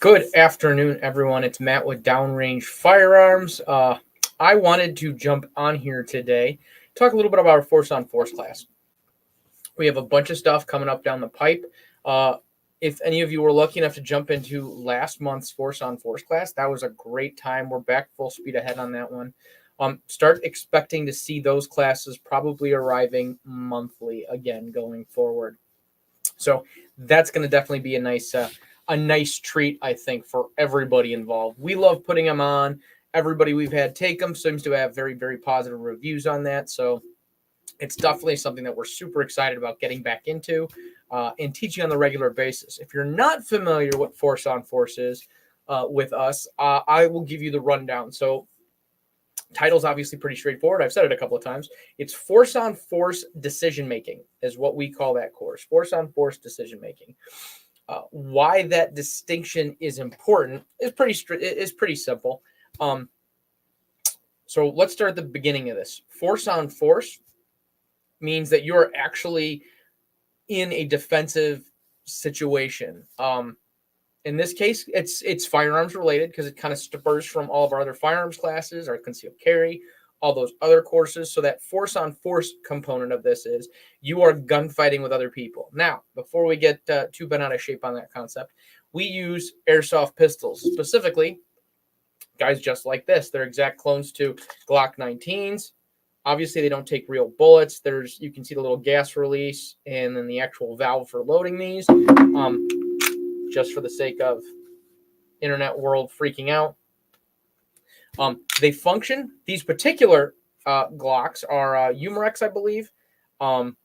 Good afternoon, everyone. It's Matt with Downrange Firearms. I wanted to jump on here today, talk a little bit about our Force on Force class. We have a bunch of stuff coming up down the pipe. If any of you were lucky enough to jump into last month's Force on Force class, that was a great time. We're back full speed ahead on that one. Start expecting to see those classes probably arriving monthly again going forward. So that's going to definitely be a nice treat, I think, for everybody involved. We love putting them on. Everybody we've had take them seems to have very, very positive reviews on that. So it's definitely something that we're super excited about getting back into and teaching on the regular basis. If you're not familiar what Force on Force is with us, I will give you the rundown. So title's obviously pretty straightforward. I've said it a couple of times. It's Force on Force decision making is what we call that course. Force on Force decision making. Why that distinction is important is pretty simple. So let's start at the beginning of this. Force on Force means that you're actually in a defensive situation. In this case, it's firearms related because it kind of spurs from all of our other firearms classes, our concealed carry, all those other courses. So that force on force component of this is you are gunfighting with other people. Now, before we get too bent out of shape on that concept, we use airsoft pistols, specifically guys just like this. They're exact clones to Glock 19s. Obviously, they don't take real bullets. You can see the little gas release and then the actual valve for loading these. Just for the sake of internet world freaking out. They function. These particular Glocks are Umarex, I believe, and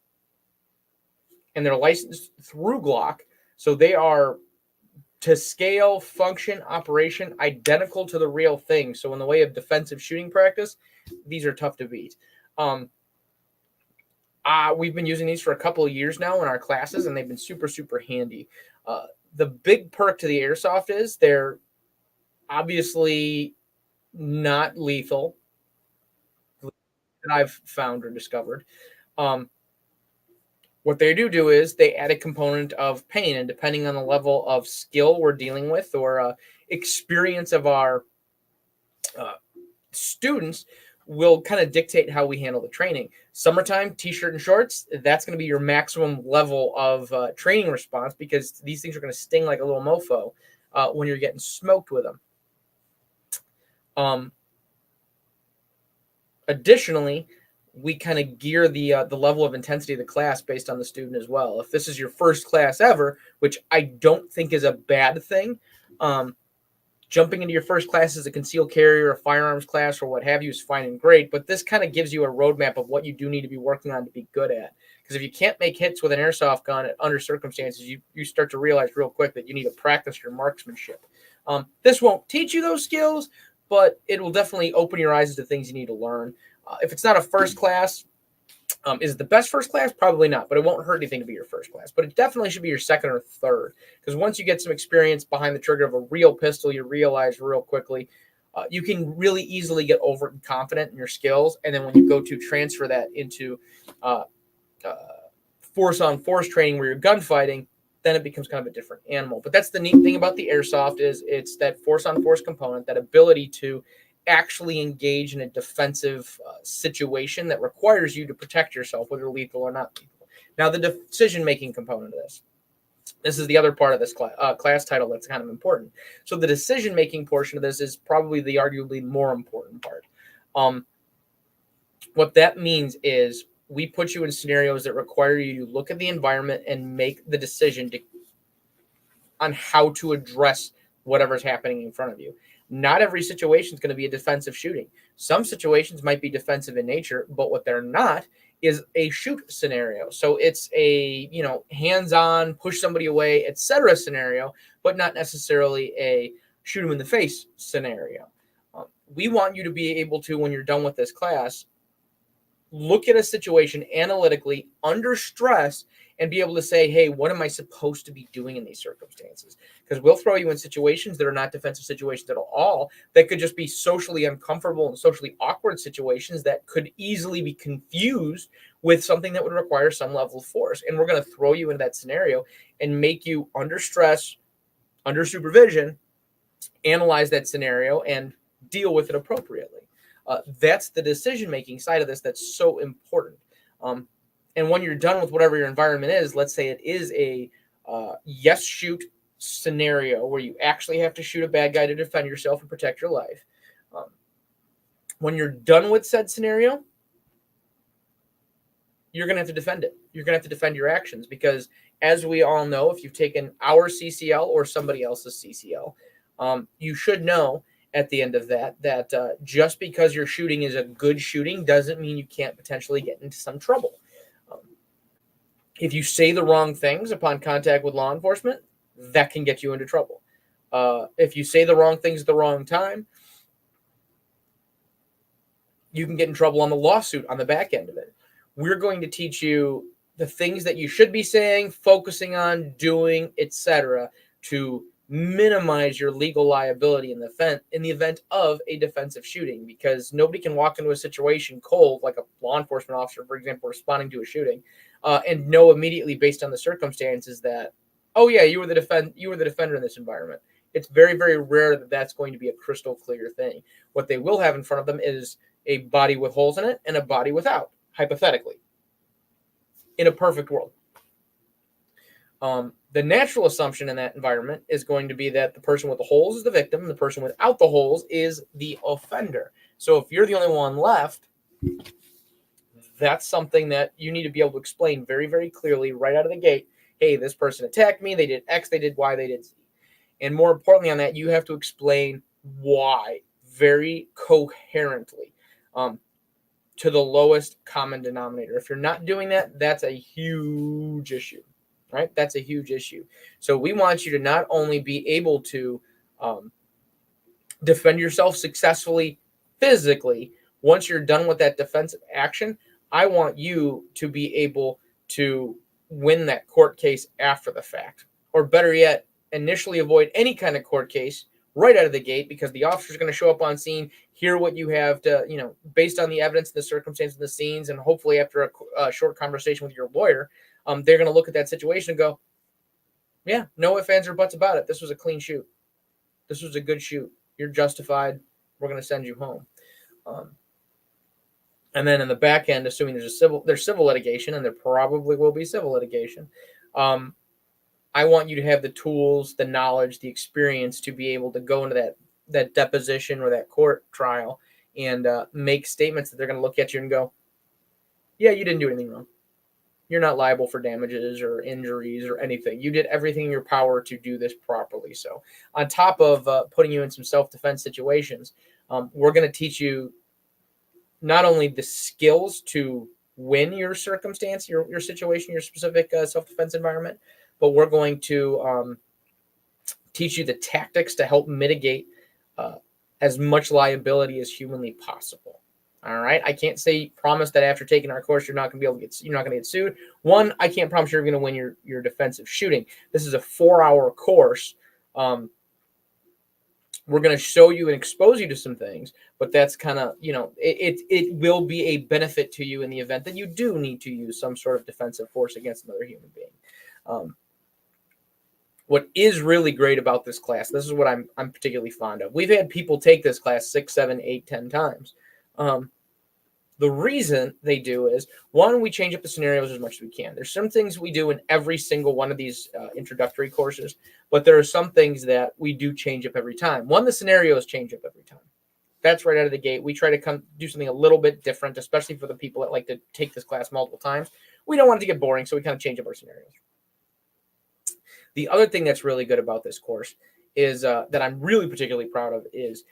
they're licensed through Glock. So they are to scale, function, operation, identical to the real thing. So in the way of defensive shooting practice, these are tough to beat. We've been using these for a couple of years now in our classes, and they've been super, super handy. The big perk to the airsoft is they're obviously not lethal that I've found or discovered. What they do is they add a component of pain, and depending on the level of skill we're dealing with or experience of our students will kind of dictate how we handle the training. Summertime, t-shirt and shorts, that's going to be your maximum level of training response because these things are going to sting like a little mofo when you're getting smoked with them. Additionally, we kind of gear the level of intensity of the class based on the student as well. If this is your first class ever, which I don't think is a bad thing, jumping into your first class as a concealed carrier, a firearms class, or what have you is fine and great, but this kind of gives you a roadmap of what you do need to be working on to be good at. Because if you can't make hits with an airsoft gun under circumstances, you start to realize real quick that you need to practice your marksmanship. This won't teach you those skills, but it will definitely open your eyes to things you need to learn. If it's not a first class, is it the best first class? Probably not, but it won't hurt anything to be your first class. But it definitely should be your second or third, because once you get some experience behind the trigger of a real pistol, you realize real quickly you can really easily get overconfident in your skills. And then when you go to transfer that into force on force training where you're gunfighting, then it becomes kind of a different animal. But that's the neat thing about the airsoft is it's that force on force component, that ability to actually engage in a defensive situation that requires you to protect yourself, whether lethal or not lethal. Now, the decision-making component of this is the other part of this class title that's kind of important. So the decision-making portion of this is probably the arguably more important part. What that means is we put you in scenarios that require you to look at the environment and make the decision on how to address whatever's happening in front of you. Not every situation is going to be a defensive shooting. Some situations might be defensive in nature, but what they're not is a shoot scenario. So it's a, hands-on, push somebody away, etc. scenario, but not necessarily a shoot them in the face scenario. We want you to be able to, when you're done with this class, look at a situation analytically under stress and be able to say, hey, what am I supposed to be doing in these circumstances? Because we'll throw you in situations that are not defensive situations at all, that could just be socially uncomfortable and socially awkward situations that could easily be confused with something that would require some level of force. And we're going to throw you into that scenario and make you under stress, under supervision, analyze that scenario, and deal with it appropriately. That's the decision-making side of this that's so important. And when you're done with whatever your environment is, let's say it is a yes shoot scenario where you actually have to shoot a bad guy to defend yourself and protect your life. When you're done with said scenario, you're going to have to defend it. You're going to have to defend your actions because, as we all know, if you've taken our CCL or somebody else's CCL, you should know at the end of that just because your shooting is a good shooting doesn't mean you can't potentially get into some trouble. If you say the wrong things upon contact with law enforcement, that can get you into trouble. If you say the wrong things at the wrong time, you can get in trouble on the lawsuit on the back end of it. We're going to teach you the things that you should be saying, focusing on, doing, etc., to minimize your legal liability in the event of a defensive shooting, because nobody can walk into a situation cold, like a law enforcement officer, for example, responding to a shooting, and know immediately based on the circumstances that, oh yeah, you were the defender in this environment. It's very, very rare that that's going to be a crystal clear thing. What they will have in front of them is a body with holes in it and a body without, hypothetically, in a perfect world. The natural assumption in that environment is going to be that the person with the holes is the victim and the person without the holes is the offender. So if you're the only one left, that's something that you need to be able to explain very, very clearly right out of the gate. Hey, this person attacked me. They did X, they did Y, they did Z. And more importantly on that, you have to explain why very coherently to the lowest common denominator. If you're not doing that, that's a huge issue. Right? That's a huge issue. So we want you to not only be able to defend yourself successfully physically, once you're done with that defensive action, I want you to be able to win that court case after the fact. Or better yet, initially avoid any kind of court case right out of the gate, because the officer is going to show up on scene, hear what you have to, based on the evidence, the circumstances, the scenes, and hopefully after a short conversation with your lawyer, they're going to look at that situation and go, yeah, no ifs, ands, or buts about it. This was a clean shoot. This was a good shoot. You're justified. We're going to send you home. And then in the back end, assuming there's civil litigation, and there probably will be civil litigation, I want you to have the tools, the knowledge, the experience to be able to go into that deposition or that court trial and make statements that they're going to look at you and go, yeah, you didn't do anything wrong. You're not liable for damages or injuries or anything. You did everything in your power to do this properly. So on top of putting you in some self-defense situations, we're going to teach you not only the skills to win your circumstance, your situation, your specific self-defense environment, but we're going to teach you the tactics to help mitigate as much liability as humanly possible. All right. I can't promise that after taking our course, you're not going to get sued. One, I can't promise you're going to win your defensive shooting. This is a 4-hour course. We're going to show you and expose you to some things, but that's kind of, it will be a benefit to you in the event that you do need to use some sort of defensive force against another human being. What is really great about this class, this is what I'm particularly fond of. We've had people take this class 6, 7, 8, 10 times. The reason they do is, one, we change up the scenarios as much as we can. There's some things we do in every single one of these introductory courses, but there are some things that we do change up every time. One, the scenarios change up every time. That's right out of the gate. We try to do something a little bit different, especially for the people that like to take this class multiple times. We don't want it to get boring, so we kind of change up our scenarios. The other thing that's really good about this course is that I'm really particularly proud of is,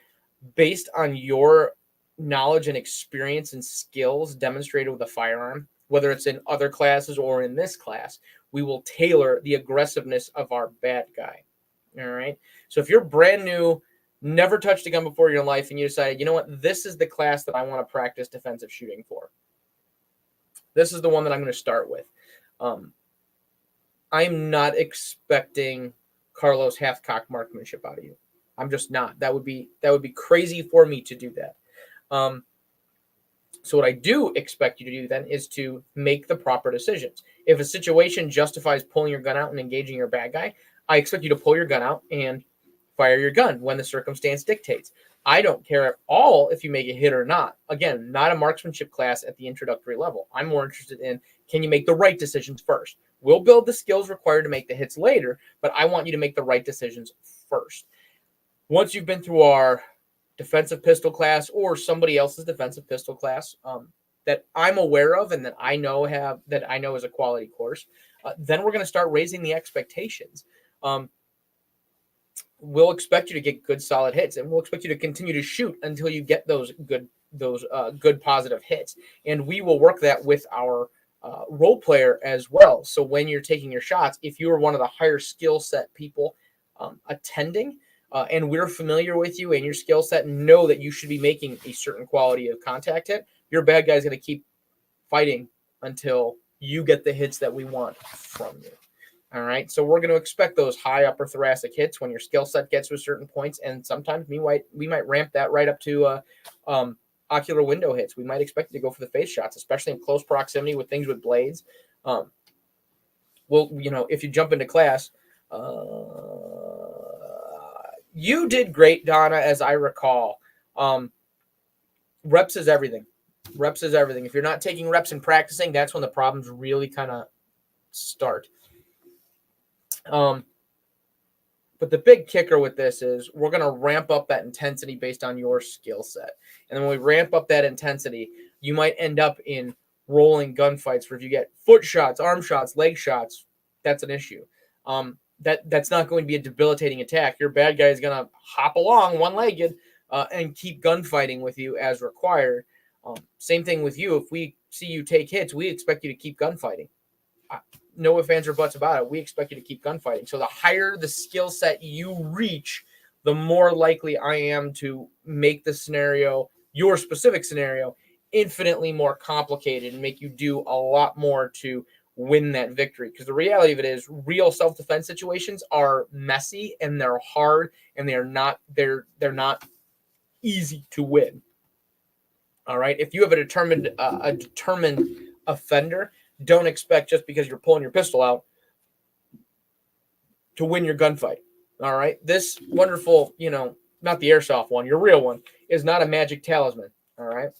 based on your knowledge and experience and skills demonstrated with a firearm, whether it's in other classes or in this class, we will tailor the aggressiveness of our bad guy. All right. So if you're brand new, never touched a gun before in your life, and you decided, you know what, this is the class that I want to practice defensive shooting for, this is the one that I'm going to start with. I'm not expecting Carlos half-cock marksmanship out of you. I'm just not. That would be crazy for me to do that. So what I do expect you to do then is to make the proper decisions. If a situation justifies pulling your gun out and engaging your bad guy, I expect you to pull your gun out and fire your gun when the circumstance dictates. I don't care at all if you make a hit or not. Again, not a marksmanship class at the introductory level. I'm more interested in, can you make the right decisions first? We'll build the skills required to make the hits later, but I want you to make the right decisions first. Once you've been through our defensive pistol class or somebody else's defensive pistol class that I'm aware of and that I know is a quality course, then we're going to start raising the expectations. We'll expect you to get good solid hits, and we'll expect you to continue to shoot until you get those good positive hits. And we will work that with our role player as well. So when you're taking your shots, if you are one of the higher skill set people attending, and we're familiar with you and your skill set and know that you should be making a certain quality of contact hit, your bad guy is going to keep fighting until you get the hits that we want from you. All right. So we're going to expect those high upper thoracic hits when your skill set gets to a certain points. And sometimes we might ramp that right up to ocular window hits. We might expect you to go for the face shots, especially in close proximity with things with blades. If you jump into class, you did great, Donna, as I recall. Reps is everything. Reps is everything. If you're not taking reps and practicing, that's when the problems really kind of start. But the big kicker with this is we're going to ramp up that intensity based on your skill set. And then when we ramp up that intensity, you might end up in rolling gunfights where if you get foot shots, arm shots, leg shots, that's an issue. That's not going to be a debilitating attack. Your bad guy is going to hop along one-legged and keep gunfighting with you as required. Same thing with you. If we see you take hits, we expect you to keep gunfighting. No ifs, ands, or buts about it. We expect you to keep gunfighting. So the higher the skill set you reach, the more likely I am to make the scenario, your specific scenario, infinitely more complicated and make you do a lot more to win that victory. Because the reality of it is real self-defense situations are messy and they're hard and they're not easy to win. All right. If you have a determined offender, don't expect just because you're pulling your pistol out to win your gunfight. All right. This wonderful, not the airsoft one, your real one, is not a magic talisman. All right.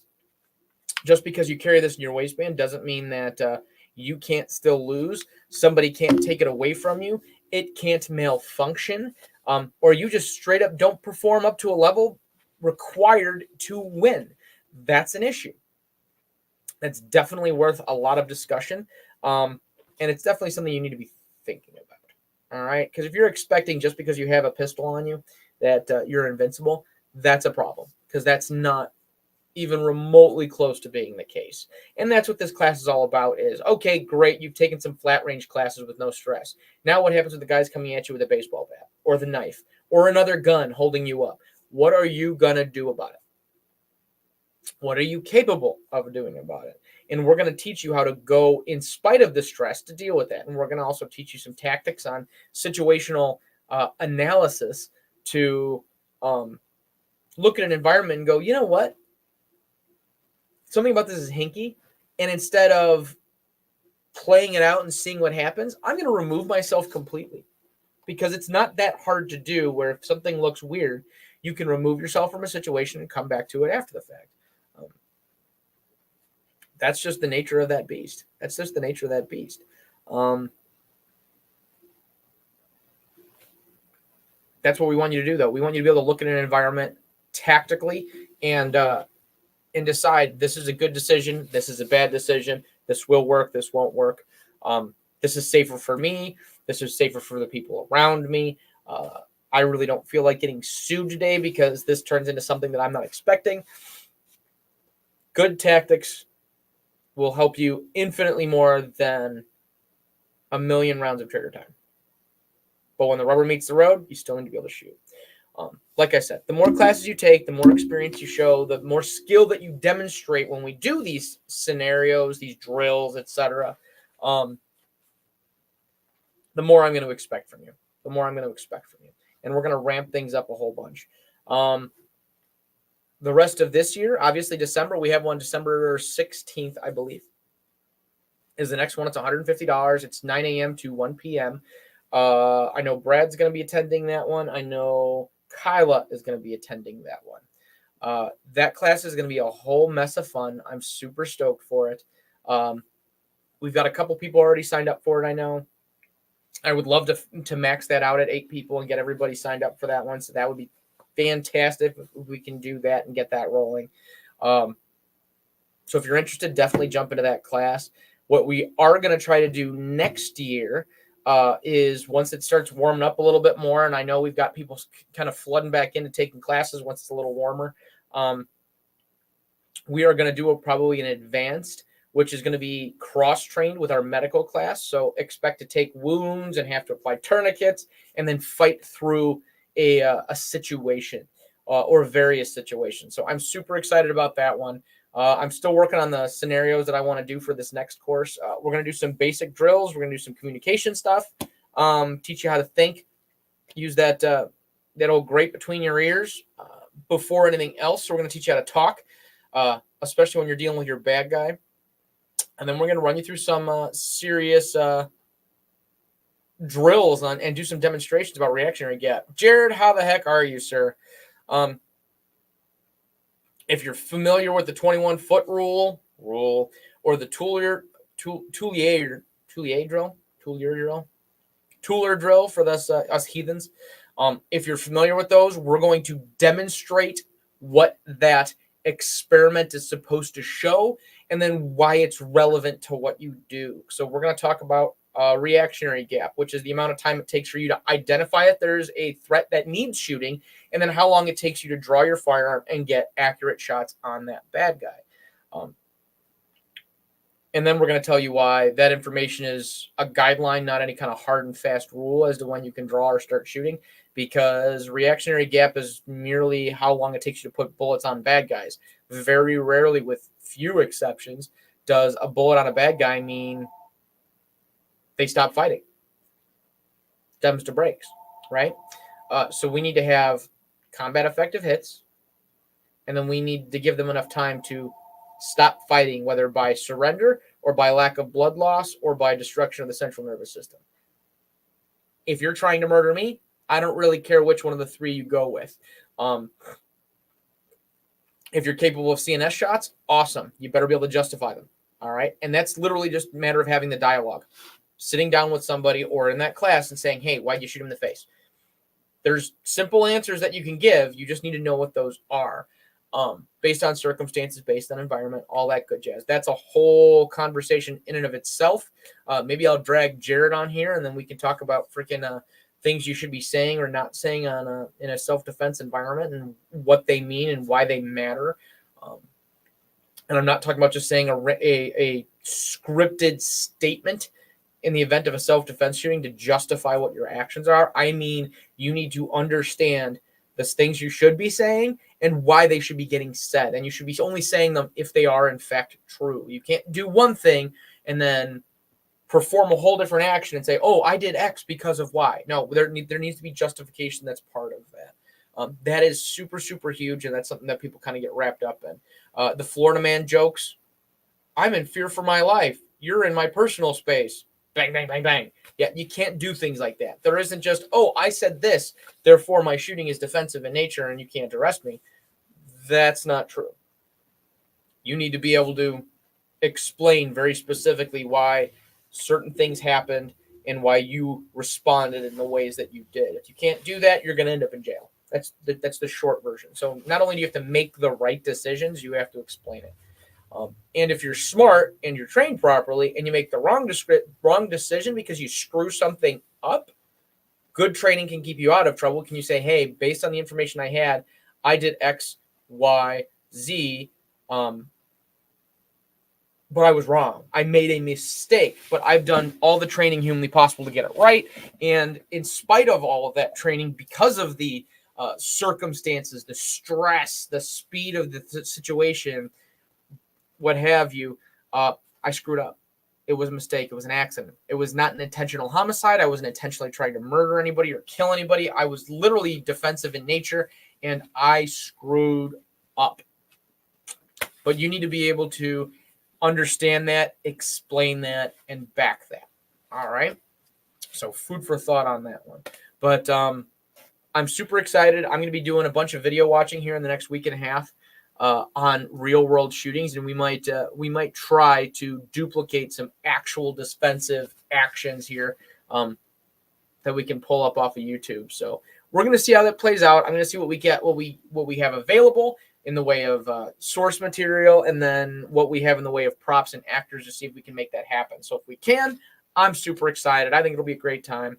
Just because you carry this in your waistband doesn't mean that you can't still lose. Somebody can't take it away from you. It can't malfunction. Or you just straight up don't perform up to a level required to win. That's an issue. That's definitely worth a lot of discussion. And it's definitely something you need to be thinking about. All right. Because if you're expecting just because you have a pistol on you that you're invincible, that's a problem. Because that's not even remotely close to being the case. And that's what this class is all about is, okay, great. You've taken some flat range classes with no stress. Now what happens with the guys coming at you with a baseball bat or the knife or another gun holding you up? What are you going to do about it? What are you capable of doing about it? And we're going to teach you how to go in spite of the stress to deal with that. And we're going to also teach you some tactics on situational analysis to look at an environment and go, you know what? Something about this is hinky. And instead of playing it out and seeing what happens, I'm going to remove myself completely because it's not that hard to do where if something looks weird, you can remove yourself from a situation and come back to it after the fact. That's just the nature of that beast. That's what we want you to do, though. We want you to be able to look at an environment tactically and decide this is a good decision, this is a bad decision, this will work, this won't work. This is safer for me. This is safer for the people around me. I really don't feel like getting sued today because this turns into something that I'm not expecting. Good tactics will help you infinitely more than a million rounds of trigger time. But when the rubber meets the road, you still need to be able to shoot. Like I said, the more classes you take, the more experience you show, the more skill that you demonstrate when we do these scenarios, these drills, etc., the more I'm going to expect from you. And we're going to ramp things up a whole bunch. The rest of this year, obviously December, we have one December 16th, I believe, is the next one. It's $150. It's 9 a.m. to 1 p.m. I know Brad's going to be attending that one. I know Kyla is going to be attending that one. That class is going to be a whole mess of fun. I'm super stoked for it. We've got a couple people already signed up for it. I know. I would love to max that out at 8 people and get everybody signed up for that one. So that would be fantastic if we can do that and get that rolling. So if you're interested, definitely jump into that class. What we are going to try to do next year is once it starts warming up a little bit more, and I know we've got people kind of flooding back into taking classes once it's a little warmer, we are going to do probably an advanced, which is going to be cross-trained with our medical class. So expect to take wounds and have to apply tourniquets and then fight through a situation or various situations. So I'm super excited about that one. I'm still working on the scenarios that I want to do for this next course. We're going to do some basic drills. We're going to do some communication stuff, teach you how to think, use that old grate between your ears before anything else. So we're going to teach you how to talk, especially when you're dealing with your bad guy. And then we're going to run you through some serious drills and do some demonstrations about reactionary gap. Jared, how the heck are you, sir? If you're familiar with the 21-foot rule, or the Toulier drill for us heathens, if you're familiar with those, we're going to demonstrate what that experiment is supposed to show and then why it's relevant to what you do. So we're going to talk about reactionary gap, which is the amount of time it takes for you to identify if there's a threat that needs shooting, and then how long it takes you to draw your firearm and get accurate shots on that bad guy. And then we're going to tell you why that information is a guideline, not any kind of hard and fast rule as to when you can draw or start shooting, because reactionary gap is merely how long it takes you to put bullets on bad guys. Very rarely, with few exceptions, does a bullet on a bad guy mean they stop fighting. Stems to breaks, right? So we need to have combat effective hits, and then we need to give them enough time to stop fighting, whether by surrender or by lack of blood loss or by destruction of the central nervous system. If you're trying to murder me, I don't really care which one of the three you go with. If you're capable of CNS shots, awesome. You better be able to justify them. All right. And that's literally just a matter of having the dialogue, sitting down with somebody or in that class and saying, hey, why'd you shoot him in the face? There's simple answers that you can give. You just need to know what those are. Based on circumstances, based on environment, all that good jazz. That's a whole conversation in and of itself. Maybe I'll drag Jared on here, and then we can talk about freaking things you should be saying or not saying in a self-defense environment and what they mean and why they matter. And I'm not talking about just saying a scripted statement in the event of a self-defense shooting to justify what your actions are. I mean, you need to understand the things you should be saying and why they should be getting said. And you should be only saying them if they are in fact true. You can't do one thing and then perform a whole different action and say, oh, I did X because of Y. No, there needs to be justification that's part of that. That is super, super huge, and that's something that people kind of get wrapped up in. The Florida man jokes, I'm in fear for my life. You're in my personal space. Bang, bang, bang, bang. Yeah, you can't do things like that. There isn't just, oh, I said this, therefore my shooting is defensive in nature and you can't arrest me. That's not true. You need to be able to explain very specifically why certain things happened and why you responded in the ways that you did. If you can't do that, you're going to end up in jail. That's the short version. So not only do you have to make the right decisions, you have to explain it. And if you're smart and you're trained properly and you make the wrong decision because you screw something up, good training can keep you out of trouble. Can you say, hey, based on the information I had, I did X, Y, Z, but I was wrong. I made a mistake, but I've done all the training humanly possible to get it right. And in spite of all of that training, because of the circumstances, the stress, the speed of the situation, what have you, I screwed up. It was a mistake. It was an accident. It was not an intentional homicide. I wasn't intentionally trying to murder anybody or kill anybody. I was literally defensive in nature, and I screwed up. But you need to be able to understand that, explain that, and back that. All right? So food for thought on that one. But I'm super excited. I'm going to be doing a bunch of video watching here in the next week and a half on real world shootings, and we might try to duplicate some actual defensive actions here that we can pull up off of YouTube. So we're going to see how that plays out. I'm going to see what we get, what we have available in the way of source material, and then what we have in the way of props and actors to see if we can make that happen. So if we can, I'm super excited. I think it'll be a great time.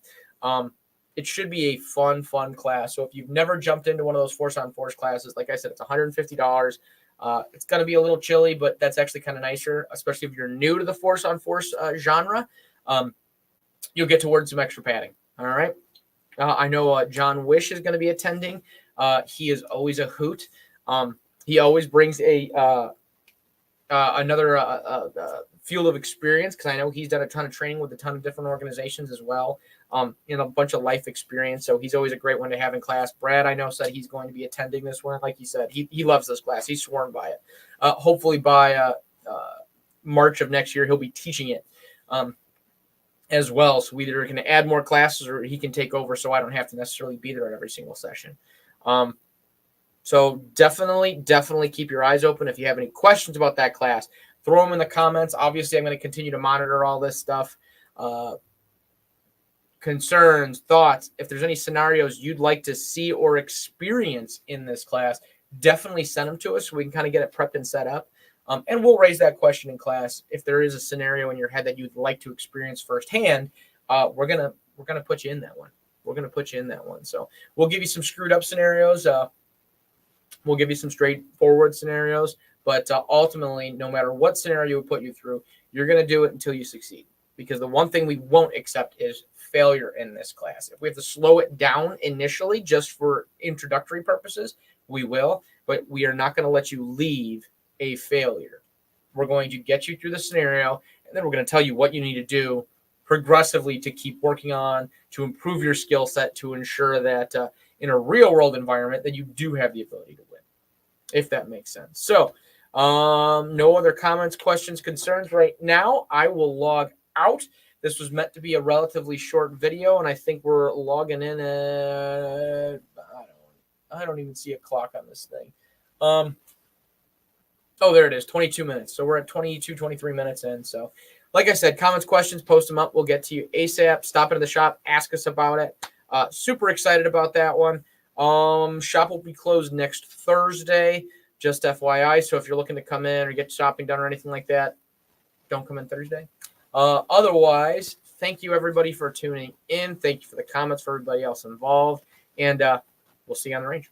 It should be a fun class. So if you've never jumped into one of those Force on Force classes, like I said, it's $150. It's going to be a little chilly, but that's actually kind of nicer, especially if you're new to the Force on Force genre. You'll get to wear some extra padding. All right. I know John Wish is going to be attending. He is always a hoot. He always brings another field of experience, because I know he's done a ton of training with a ton of different organizations as well. A bunch of life experience. So he's always a great one to have in class. Brad, I know, said he's going to be attending this one. Like he said, he loves this class. He's sworn by it. Hopefully by March of next year, he'll be teaching it as well. So we either can add more classes or he can take over, so I don't have to necessarily be there at every single session. So definitely keep your eyes open. If you have any questions about that class, throw them in the comments. Obviously, I'm going to continue to monitor all this stuff. Concerns, thoughts, if there's any scenarios you'd like to see or experience in this class, definitely send them to us so we can kind of get it prepped and set up. And we'll raise that question in class. If there is a scenario in your head that you'd like to experience firsthand, we're gonna put you in that one. We're gonna put you in that one. So we'll give you some screwed up scenarios. We'll give you some straightforward scenarios. But ultimately, no matter what scenario we put you through, you're gonna do it until you succeed. Because the one thing we won't accept is failure in this class. If we have to slow it down initially just for introductory purposes, we will, but we are not going to let you leave a failure. We're going to get you through the scenario, and then we're going to tell you what you need to do progressively to keep working on, to improve your skill set, to ensure that in a real world environment that you do have the ability to win, if that makes sense. So no other comments, questions, concerns right now. I will log out. This was meant to be a relatively short video, and I think we're logging in at, I don't even see a clock on this thing. Oh, there it is, 22 minutes. So we're at 22, 23 minutes in. So like I said, comments, questions, post them up. We'll get to you ASAP. Stop into the shop, ask us about it. Super excited about that one. Shop will be closed next Thursday, just FYI. So if you're looking to come in or get shopping done or anything like that, don't come in Thursday. Otherwise, thank you everybody for tuning in. Thank you for the comments for everybody else involved, and we'll see you on the range.